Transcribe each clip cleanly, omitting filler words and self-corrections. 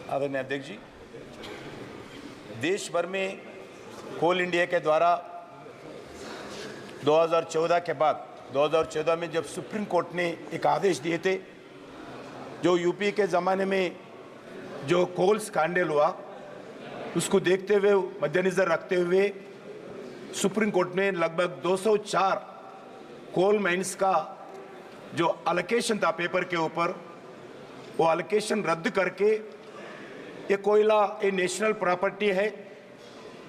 आदरणीय अध्यक्ष जी, देश भर में कोल इंडिया के द्वारा 2014 के बाद 2014 में जब सुप्रीम कोर्ट ने एक आदेश दिए थे, जो यूपी के ज़माने में जो कोल स्कैंडल हुआ उसको देखते हुए, मद्देनजर रखते हुए सुप्रीम कोर्ट ने लगभग 204 कोल माइंस का जो अलोकेशन था पेपर के ऊपर, वो अलोकेशन रद्द करके ये कोयला ये नेशनल प्रॉपर्टी है,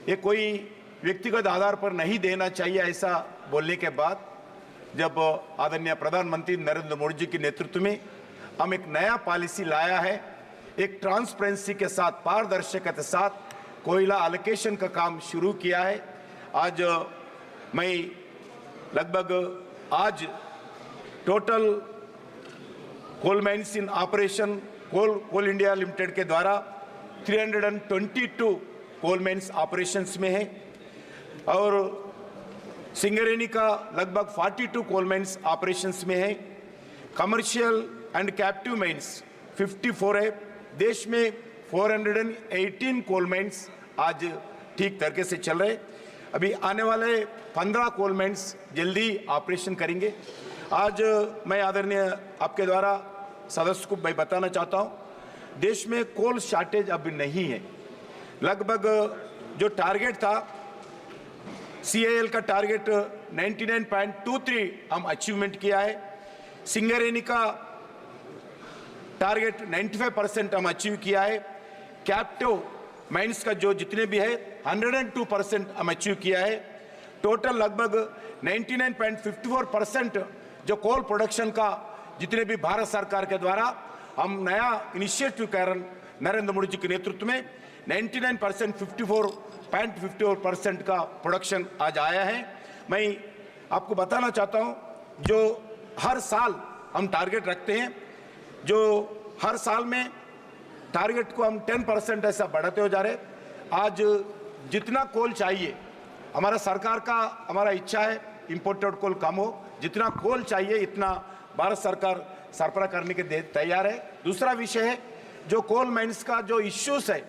ये कोई व्यक्तिगत आधार पर नहीं देना चाहिए, ऐसा बोलने के बाद जब आदरणीय प्रधानमंत्री नरेंद्र मोदी जी के नेतृत्व में हम एक नया पॉलिसी लाया है, एक ट्रांसपेरेंसी के साथ, पारदर्शिता के साथ कोयला अलोकेशन का काम शुरू किया है। आज मैं लगभग आज total coal mines in operation Coal India Limited के द्वारा 322 कोल माइंस ऑपरेशंस में है और सिंगरेनी का लगभग 42 कोल माइंस ऑपरेशंस में है। कमर्शियल एंड कैप्टिव माइंस 54 है। देश में 418 कोल माइंस आज ठीक तरीके से चल रहे। अभी आने वाले 15 कोल माइंस जल्दी ऑपरेशन करेंगे। आज मैं आदरणीय आपके द्वारा सदस्य को मैं बताना चाहता हूं, देश में कोल शॉर्टेज अब नहीं है। लगभग जो टारगेट था CIL का टारगेट 99.23 हम अचीवमेंट किया है। सिंगरेनी का टारगेट 95% हम अचीव किया है। कैप्टिव माइंस का जो जितने भी है 102% हम अचीव किया है। टोटल लगभग 99.54% जो कोल प्रोडक्शन का जितने भी भारत सरकार के द्वारा हम नया इनिशिएटिव कर नरेंद्र मोदी जी के नेतृत्व में 99% 54.54% का प्रोडक्शन आज आया है। मैं आपको बताना चाहता हूं, जो हर साल हम टारगेट रखते हैं, जो हर साल में टारगेट को हम 10% ऐसा बढ़ाते हो जा रहे। आज जितना कोल चाहिए, हमारा सरकार का हमारा इच्छा है इंपोर्टेड कोल कम हो, जितना कोल चाहिए इतना भारत सरकार सरबराह करने के तैयार है। दूसरा विषय है जो कोल माइंस का जो इश्यूज है,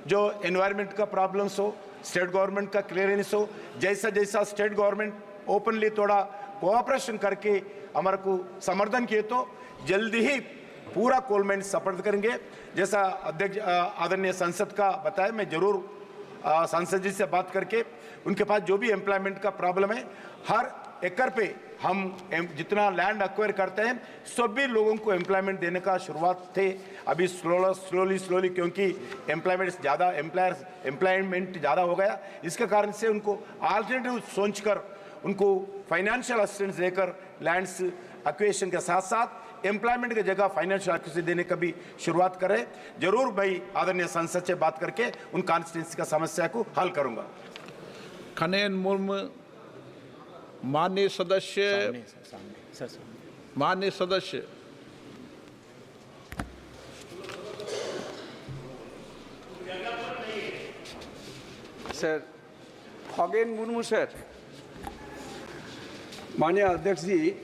जो एनवायरनमेंट का प्रॉब्लम्स हो, स्टेट गवर्नमेंट का क्लियरेंस हो, जैसा जैसा स्टेट गवर्नमेंट ओपनली थोड़ा कोऑपरेशन करके हमारे को समर्थन किए तो जल्दी ही पूरा कोल माइंस सपोर्ट करेंगे। जैसा अध्यक्ष आदरणीय संसद का बताया, मैं जरूर सांसद जी से बात करके उनके पास जो भी एम्प्लॉयमेंट का प्रॉब्लम है, हर एकड़ पे हम जितना लैंड एक्वायर करते हैं सभी लोगों को एम्प्लॉयमेंट देने का शुरुआत थे। अभी स्लोली क्योंकि एम्प्लॉयमेंट ज़्यादा हो गया, इसके कारण से उनको आल्टरनेटिव सोचकर उनको फाइनेंशियल असिस्टेंस देकर लैंड्स एक्विजिशन के साथ साथ एम्प्लॉयमेंट की जगह फाइनेंशियल असिस्टेंस देने का भी शुरुआत करें। जरूर भाई आदरणीय संसद से बात करके उन कॉन्स्टिट्यूंसी का समस्या को हल करूंगा। कनेन मुर्मू, माननीय सदस्य, माननीय सदस्य। Sir Khagen Murmu sir. माननीय अध्यक्ष जी,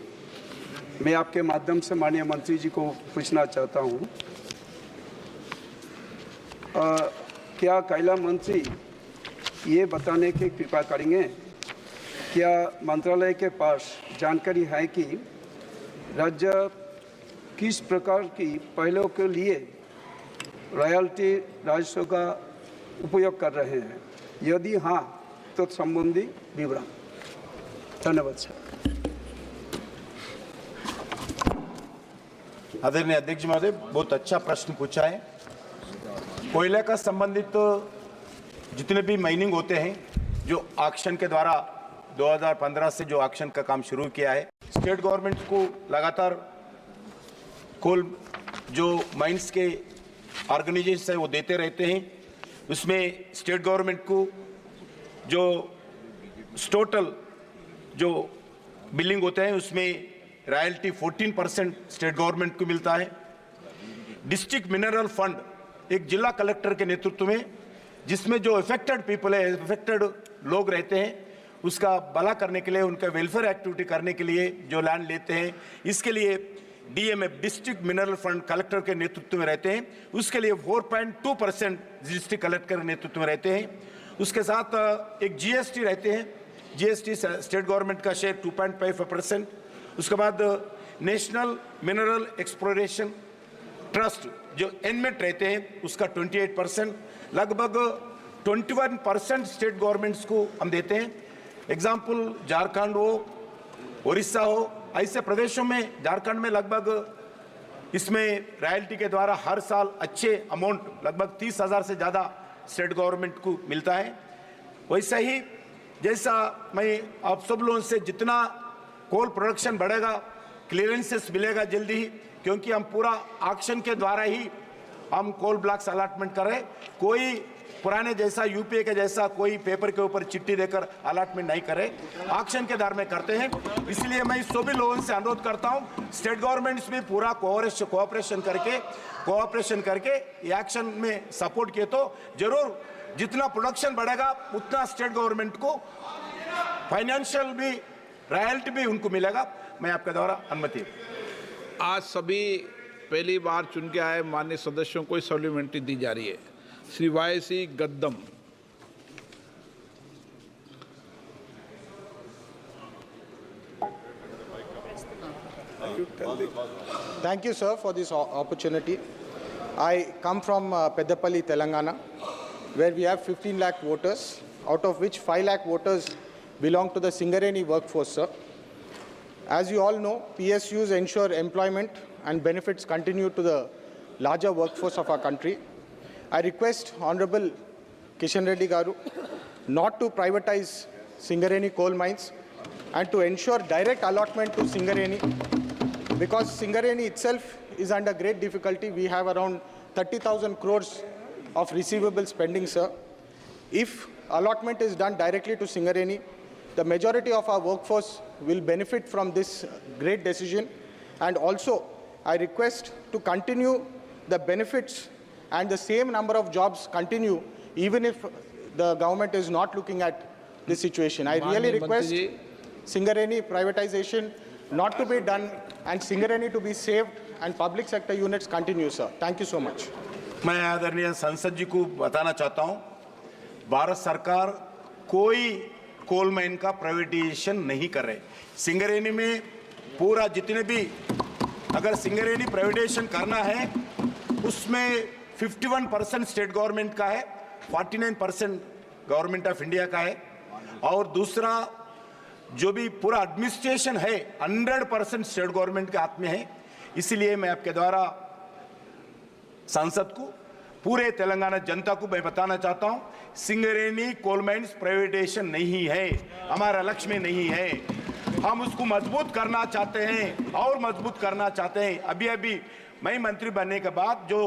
मैं आपके माध्यम से माननीय मंत्री जी को पूछना चाहता हूं, क्या कैला मंत्री ये बताने की कृपा करेंगे, क्या मंत्रालय के पास जानकारी है कि राज्य किस प्रकार की पहलों के लिए रॉयल्टी राजस्व का उपयोग कर रहे हैं? यदि हाँ तो संबंधी विवरण। धन्यवाद सर। आदरणीय अध्यक्ष महोदय, बहुत अच्छा प्रश्न पूछा है। कोयला का संबंधित जितने भी माइनिंग होते हैं, जो ऑक्शन के द्वारा 2015 से जो ऑक्शन का काम शुरू किया है, स्टेट गवर्नमेंट को लगातार कोल जो माइंस के ऑर्गेनाइजेशन है वो देते रहते हैं। उसमें स्टेट गवर्नमेंट को जो टोटल जो बिलिंग होते हैं उसमें रॉयल्टी 14% स्टेट गवर्नमेंट को मिलता है। डिस्ट्रिक्ट मिनरल फंड एक जिला कलेक्टर के नेतृत्व में, जिसमें जो अफेक्टेड पीपल है, अफेक्टेड लोग रहते हैं, उसका भला करने के लिए, उनका वेलफेयर एक्टिविटी करने के लिए जो लैंड लेते हैं, इसके लिए DMF district mineral fund collector के नेतृत्व में रहते हैं, उसके लिए 4.2% डिस्ट्रिक्ट कलेक्टर के नेतृत्व में रहते हैं। उसके साथ एक GST रहते हैं, GST स्टेट गवर्नमेंट का शेयर 2.5%। उसके बाद नेशनल मिनरल एक्सप्लोरेशन ट्रस्ट जो NMET रहते हैं उसका 28%, लगभग 21% स्टेट गवर्नमेंट्स को हम देते हैं। एग्जाम्पल झारखंड हो, उड़ीसा हो, ऐसे प्रदेशों में, झारखंड में लगभग इसमें रॉयल्टी के द्वारा हर साल अच्छे अमाउंट लगभग 30,000 से ज़्यादा स्टेट गवर्नमेंट को मिलता है। वैसा ही जैसा मैं आप सब लोगों से जितना कोल प्रोडक्शन बढ़ेगा, क्लियरेंसेस मिलेगा जल्दी ही, क्योंकि हम पूरा ऑक्शन के द्वारा ही हम कोल ब्लॉक्स अलॉटमेंट कर रहे हैं। कोई पुराने जैसा यूपीए के जैसा कोई पेपर के ऊपर चिट्ठी देकर अलॉटमेंट नहीं करे, ऑक्शन के द्वारा में करते हैं। इसलिए मैं सभी लोगों से अनुरोध करता हूं, स्टेट गवर्नमेंट्स में पूरा कोऑपरेशन करके एक्शन में सपोर्ट किए तो जरूर जितना प्रोडक्शन बढ़ेगा उतना स्टेट गवर्नमेंट को फाइनेंशियल भी, रॉयल्टी भी उनको मिलेगा। मैं आपके द्वारा अनुमति। आज सभी पहली बार चुन के आए माननीय सदस्यों को सप्लीमेंट्री दी जा रही है। Shri YC गद्दम। Thank you, sir, for this opportunity. I come from Peddapalli, Telangana, where we have 15 lakh voters, out of which 5 lakh voters belong to the Singareni workforce, sir. As you all know, PSUs ensure employment and benefits continue to the larger workforce of our country. I request Honorable Kishan Reddy Garu not to privatize Singareni coal mines and to ensure direct allotment to Singareni, because Singareni itself is under great difficulty. We have around 30,000 crores of receivables pending, sir. If allotment is done directly to Singareni, the majority of our workforce will benefit from this great decision. And also, I request to continue the benefits and the same number of jobs continue even if the government is not looking at this situation. I really request Singareni privatization not to be done and Singareni to be saved and public sector units continue, sir. Thank you so much. मैं आदरणीय संसद जी को बताना चाहता हूं, भारत सरकार कोई coal mine का प्राइवेटाइजेशन नहीं कर रहे। सिंगरेनी में पूरा जितने भी, अगर सिंगरेनी प्राइवेटाइजेशन करना है उसमें 51% स्टेट गवर्नमेंट का है, 49% गवर्नमेंट ऑफ इंडिया का है, और दूसरा जो भी पूरा एडमिनिस्ट्रेशन है 100% स्टेट गवर्नमेंट के हाथ में है। इसलिए मैं आपके द्वारा सांसद को, पूरे तेलंगाना जनता को मैं बताना चाहता हूं, सिंगरेनी कोल माइंस प्राइवेटाइजेशन नहीं है, हमारा लक्ष्य में नहीं है। हम उसको मजबूत करना चाहते हैं और मजबूत करना चाहते हैं। अभी मैं मंत्री बनने के बाद जो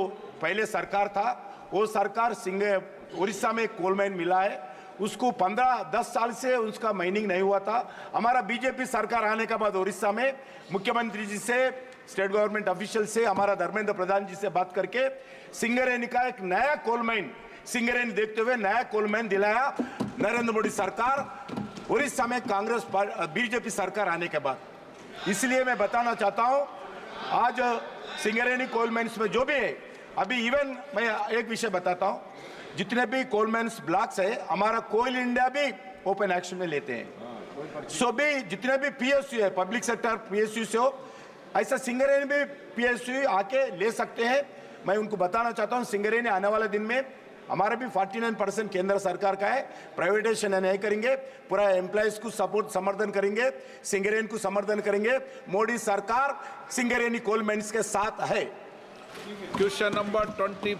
पहले सरकार था, वो सरकार उड़ीसा में कोल माइन मिला है, उसको 15-10 साल से उसका माइनिंग नहीं हुआ था। हमारा बीजेपी सरकार आने के बाद उड़ीसा में मुख्यमंत्री जी से, स्टेट गवर्नमेंट ऑफिशियल से, हमारा धर्मेंद्र प्रधान जी से बात करके सिंगरेनी का एक नया कोल माइन, सिंगरेनी देखते हुए नया कोल माइन दिलाया नरेंद्र मोदी सरकार उड़ीसा में कांग्रेस बीजेपी सरकार आने के बाद। इसलिए मैं बताना चाहता हूं, आज सिंगरेनी कोल माइन्स में जो भी है, अभी इवन मैं एक विषय बताता हूं, जितने भी कोल माइन्स ब्लॉक्स है हमारा कोल इंडिया भी ओपन एक्शन में लेते हैं। सो भी जितने भी PSU है, पब्लिक सेक्टर PSU से हो, ऐसा सिंगरेनी भी PSU आके ले सकते हैं। मैं उनको बताना चाहता हूं, सिंगरेनी आने वाले दिन में हमारा भी 49% केंद्र सरकार का है, प्राइवेटाइजेशन नहीं करेंगे, पूरा एम्प्लॉइज को सपोर्ट समर्थन करेंगे, सिंगरेनी को समर्थन करेंगे। मोदी सरकार सिंगरेनी कोल माइन्स के साथ है। Question number 20।